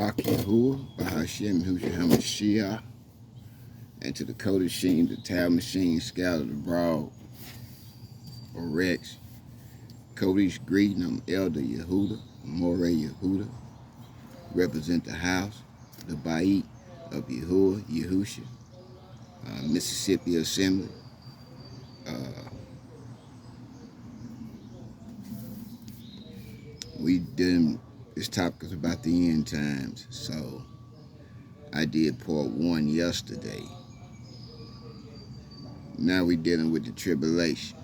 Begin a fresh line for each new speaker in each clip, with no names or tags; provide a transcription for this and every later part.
Barak Yahuwah, Bahashem Husha HaMashiach, and to the Kodashim, the Tal Machine, scattered abroad, or Rex. Kodesh greeting, I'm Elder Yehuda, Moreh Yehuda, represent the house, the Ba'it of Yahuwah, Yehusha, Mississippi Assembly. This topic is about the end times, so I did part 1 yesterday. Now we're dealing with the tribulation.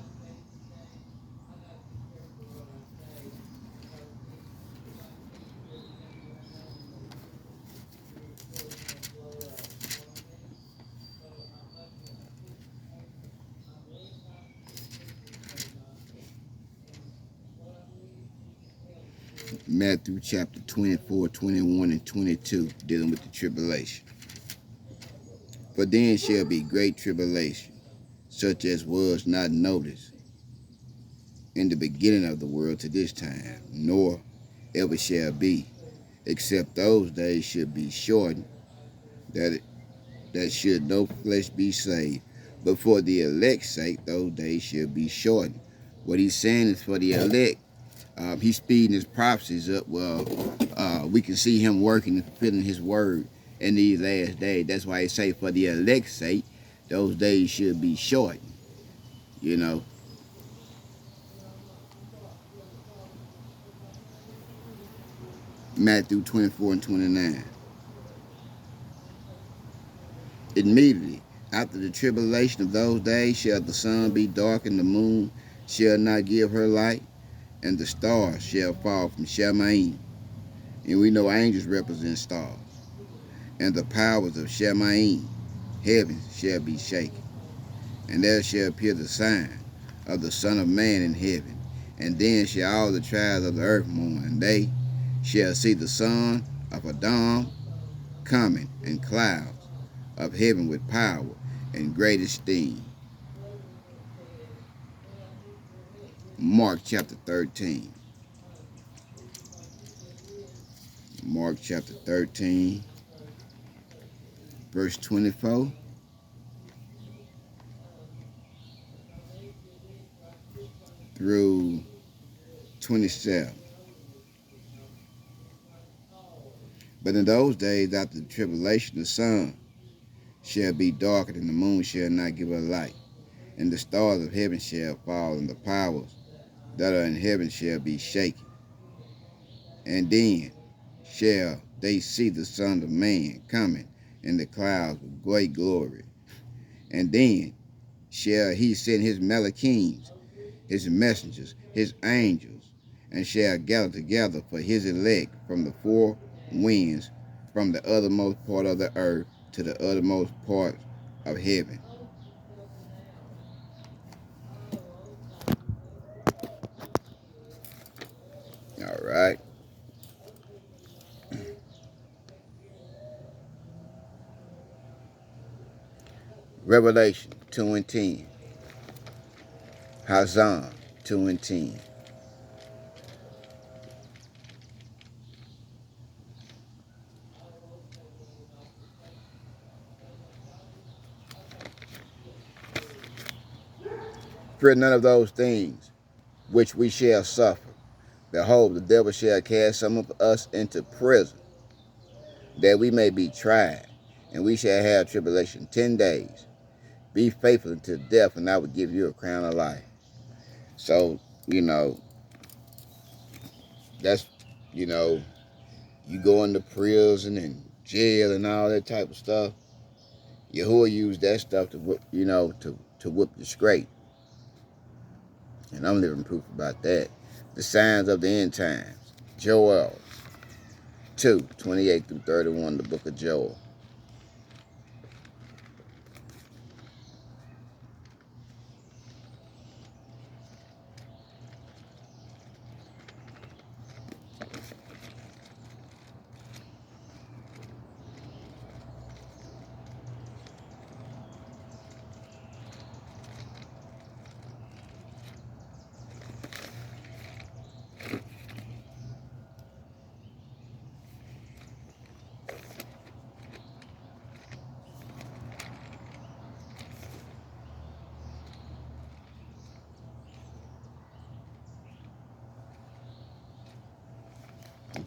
Matthew chapter 24, 21, and 22, dealing with the tribulation. For then shall be great tribulation, such as was not noticed in the beginning of the world to this time, nor ever shall be, except those days should be shortened, that should no flesh be saved. But for the elect's sake, those days should be shortened. What he's saying is for the elect. He's speeding his prophecies up. Well, we can see him working and fulfilling his word in these last days. That's why he say for the elect's sake, those days should be shortened. You know. Matthew 24 and 29. Immediately after the tribulation of those days shall the sun be darkened, the moon shall not give her light, and the stars shall fall from Shemaim. And we know angels represent stars. And the powers of Shemaim, heaven, shall be shaken. And there shall appear the sign of the Son of Man in heaven. And then shall all the tribes of the earth mourn, and they shall see the Son of Adam coming in clouds of heaven with power and great esteem. Mark chapter 13. Mark chapter 13, verse 24 through 27. But in those days after the tribulation, the sun shall be darkened, and the moon shall not give her light, and the stars of heaven shall fall, and the powers that are in heaven shall be shaken. And then shall they see the Son of Man coming in the clouds with great glory. And then shall he send his Malachims, his messengers, his angels, and shall gather together for his elect from the four winds, from the uttermost part of the earth to the uttermost part of heaven. All right. Revelation 2 and 10. Hazan 2 and 10. Fear none of those things which we shall suffer. Behold, the devil shall cast some of us into prison, that we may be tried, and we shall have tribulation 10 days. Be faithful unto death, and I will give you a crown of life. So, that's, you go into prison and jail and all that type of stuff. Yahuwah used that stuff to whip, to whip you straight. And I'm living proof about that. The signs of the end times. Joel 2, 28 through 31, the book of Joel.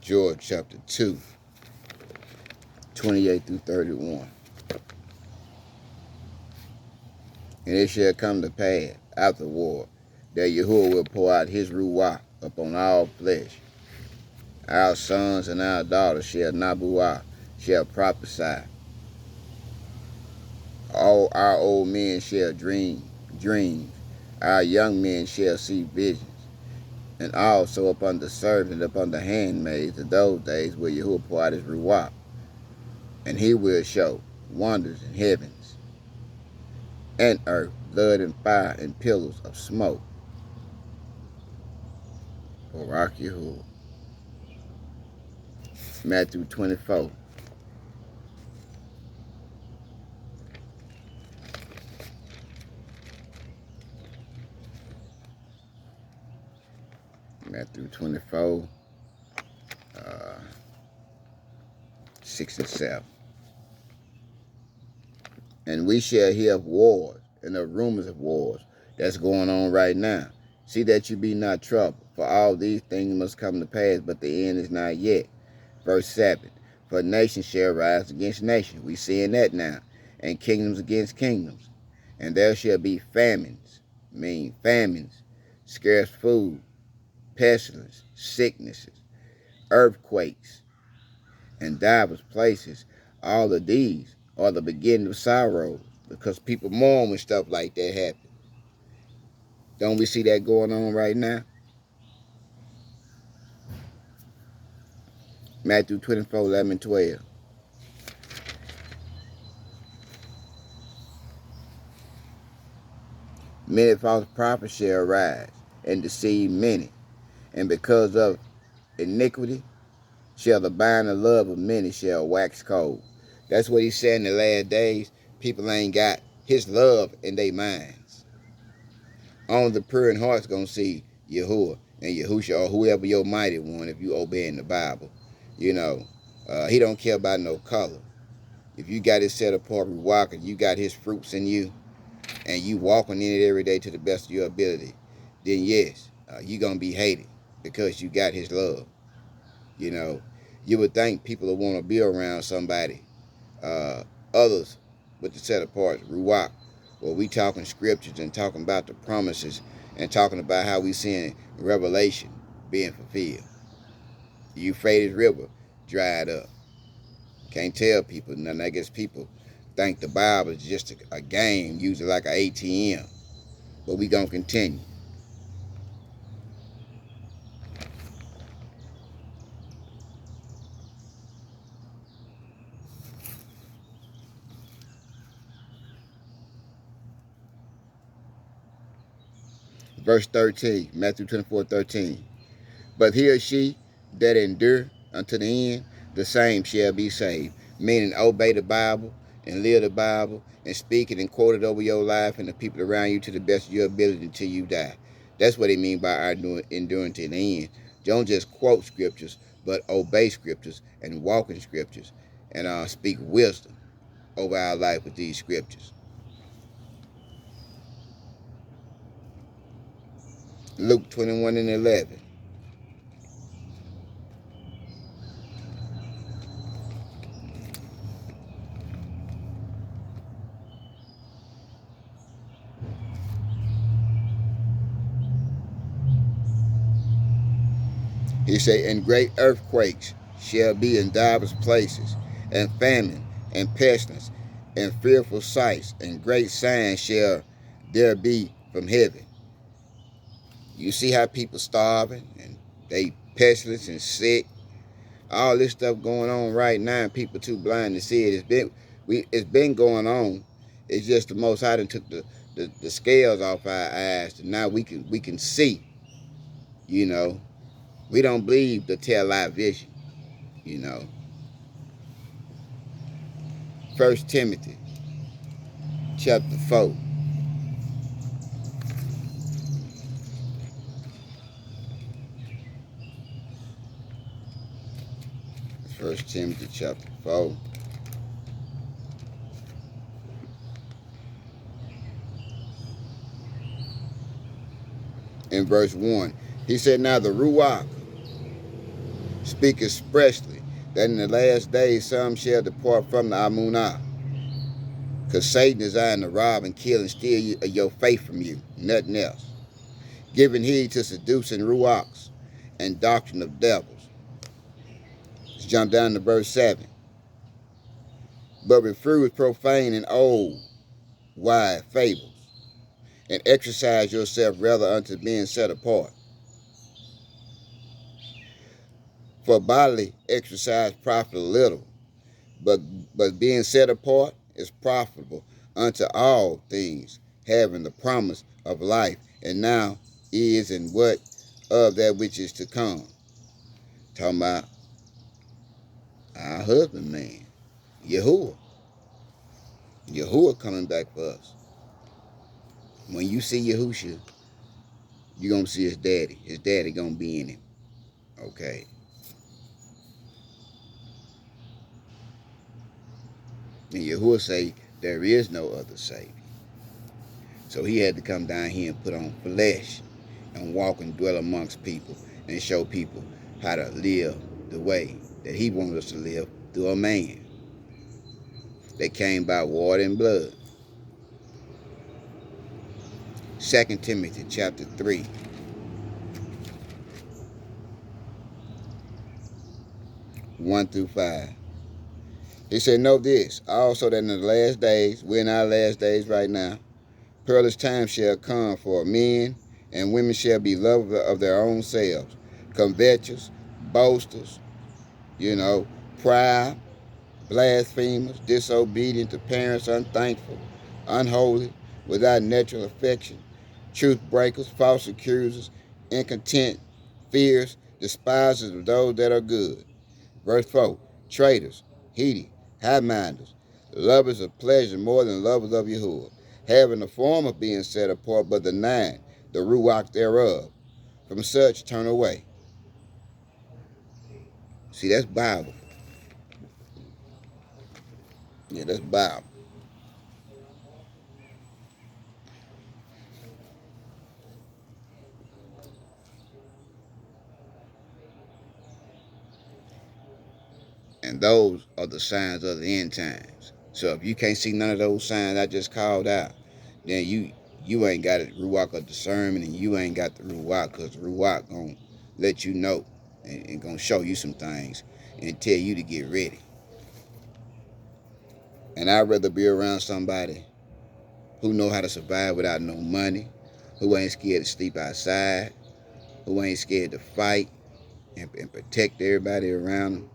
Joel chapter 2, 28 through 31. And it shall come to pass afterward that Yahuwah will pour out his ruach upon all flesh. Our sons and our daughters shall prophesy. All our old men shall dream dreams. Our young men shall see visions. And also upon the servants and upon the handmaids of those days will Yahuwah pour out his ruach. And he will show wonders in heavens and earth, blood and fire and pillars of smoke. Barak Yahuwah. Matthew 24. Matthew 24, 6 and 7. And we shall hear of wars and of rumors of wars that's going on right now. See that you be not troubled, for all these things must come to pass, but the end is not yet. Verse 7. For nation shall rise against nation. We seeing that now. And kingdoms against kingdoms. And there shall be famines, scarce food, pestilence, sicknesses, earthquakes, and divers places. All of these are the beginning of sorrow, because people mourn when stuff like that happens. Don't we see that going on right now? Matthew 24, 11 and 12. Many false prophets shall arise and deceive many, and because of iniquity shall the buying of love of many shall wax cold. That's what he said in the last days. People ain't got his love in their minds. Only the pure in heart's gonna see Yahuwah and Yahusha, or whoever your mighty one, if you obeying the Bible. You know, he don't care about no color. If you got his set apart ruach and you got his fruits in you, and you walking in it every day to the best of your ability, then yes, you're gonna be hated because you got his love. You know, you would think people would want to be around somebody, others with the set apart ruach. Well, we talking scriptures and talking about the promises and talking about how we seeing Revelation being fulfilled. The Euphrates River dried up. Can't tell people nothing. I guess people think the Bible is just a game, using like an ATM. But we gonna continue. Verse 13, Matthew 24, 13. But he or she that endure unto the end, the same shall be saved. Meaning obey the Bible and live the Bible and speak it and quote it over your life and the people around you to the best of your ability until you die. That's what he means by our enduring to the end. Don't just quote scriptures, but obey scriptures and walk in scriptures and speak wisdom over our life with these scriptures. Luke 21 and 11. He said, and great earthquakes shall be in divers places, and famine, and pestilence, and fearful sights, and great signs shall there be from heaven. You see how people starving, and they pestilence and sick. All this stuff going on right now, and people too blind to see it. It's been going on. It's just the Most High took the scales off our eyes, and now we can see. You know, we don't believe the tell lie vision. You know, 1 Timothy chapter 4. 1 Timothy chapter 4. In verse 1, he said, now the Ruach speak expressly that in the last days some shall depart from the Amunah. Because Satan designed to rob and kill and steal your faith from you, nothing else. Giving heed to seducing ruachs and doctrine of devils. Let's jump down to verse 7. But refuse profane and old, wide fables, and exercise yourself rather unto being set apart. For bodily exercise profiteth little, but being set apart is profitable unto all things, having the promise of life, and now is and what of that which is to come. Talking about our husbandman, Yahuwah. Yahuwah coming back for us. When you see Yahushua, you're going to see his daddy. His daddy going to be in him. Okay? And Yahuwah say, there is no other Savior. So he had to come down here and put on flesh and walk and dwell amongst people and show people how to live the way that he wanted us to live through a man. They came by water and blood. 2 Timothy chapter 3. One through 5. He said, know this, also that in the last days, we're in our last days right now, perilous times shall come, for men and women shall be lovers of their own selves, covetous, boasters, proud, blasphemers, disobedient to parents, unthankful, unholy, without natural affection, truth breakers, false accusers, incontent, fierce, despisers of those that are good. Verse 4, traitors, heady, high-minders, lovers of pleasure more than lovers of Yahuwah, having the form of being set apart, but denying the ruach thereof. From such turn away. See, that's Bible. Yeah, that's Bible. And those are the signs of the end times. So if you can't see none of those signs I just called out, then you ain't got a ruach of discernment, and you ain't got the ruach, because the ruach gonna let you know and gonna show you some things and tell you to get ready. And I'd rather be around somebody who know how to survive without no money, who ain't scared to sleep outside, who ain't scared to fight and protect everybody around them,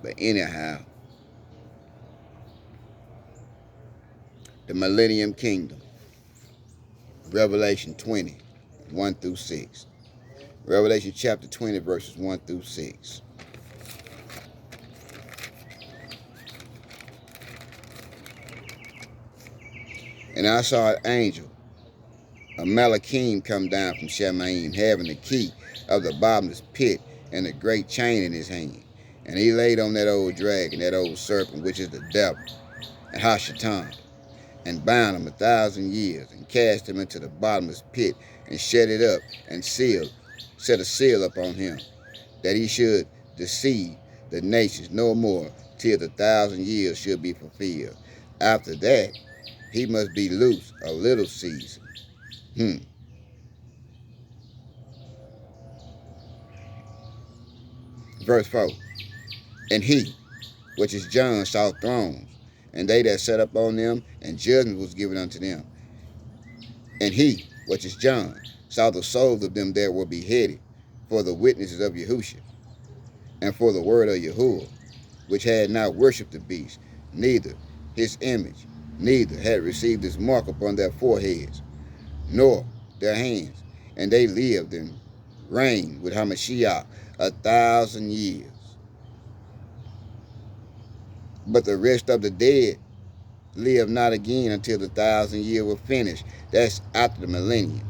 But anyhow, the Millennium Kingdom, Revelation 20, 1 through 6. Revelation chapter 20, verses 1 through 6. And I saw an angel, a Malachim, come down from Shemaim, having the key of the bottomless pit and a great chain in his hand. And he laid on that old dragon, that old serpent, which is the devil, and Hashatan, and bound him 1,000 years, and cast him into the bottomless pit, and shut it up, and set a seal upon him, that he should deceive the nations no more, till the 1,000 years should be fulfilled. After that, he must be loose a little season. Verse 4. And he, which is John, saw thrones, and they that sat up on them, and judgment was given unto them. And he, which is John, saw the souls of them that were beheaded for the witnesses of Yahushua, and for the word of Yahuwah, which had not worshipped the beast, neither his image, neither had received his mark upon their foreheads, nor their hands. And they lived and reigned with Hamashiach 1,000 years. But the rest of the dead lived not again until the 1,000 years were finished. That's after the millennium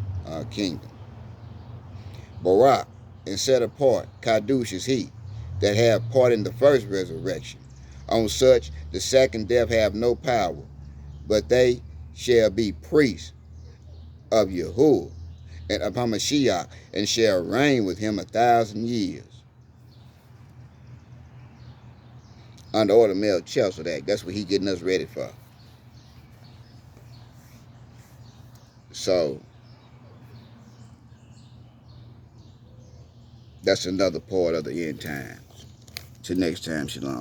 kingdom. Barak, and set apart, Kadush is he, that have part in the first resurrection. On such the second death have no power, but they shall be priests of Yahuwah and upon Mashiach, and shall reign with him 1,000 years. Under order of Melchizedek. That's what he getting us ready for. So that's another part of the end times. Till next time, shalom.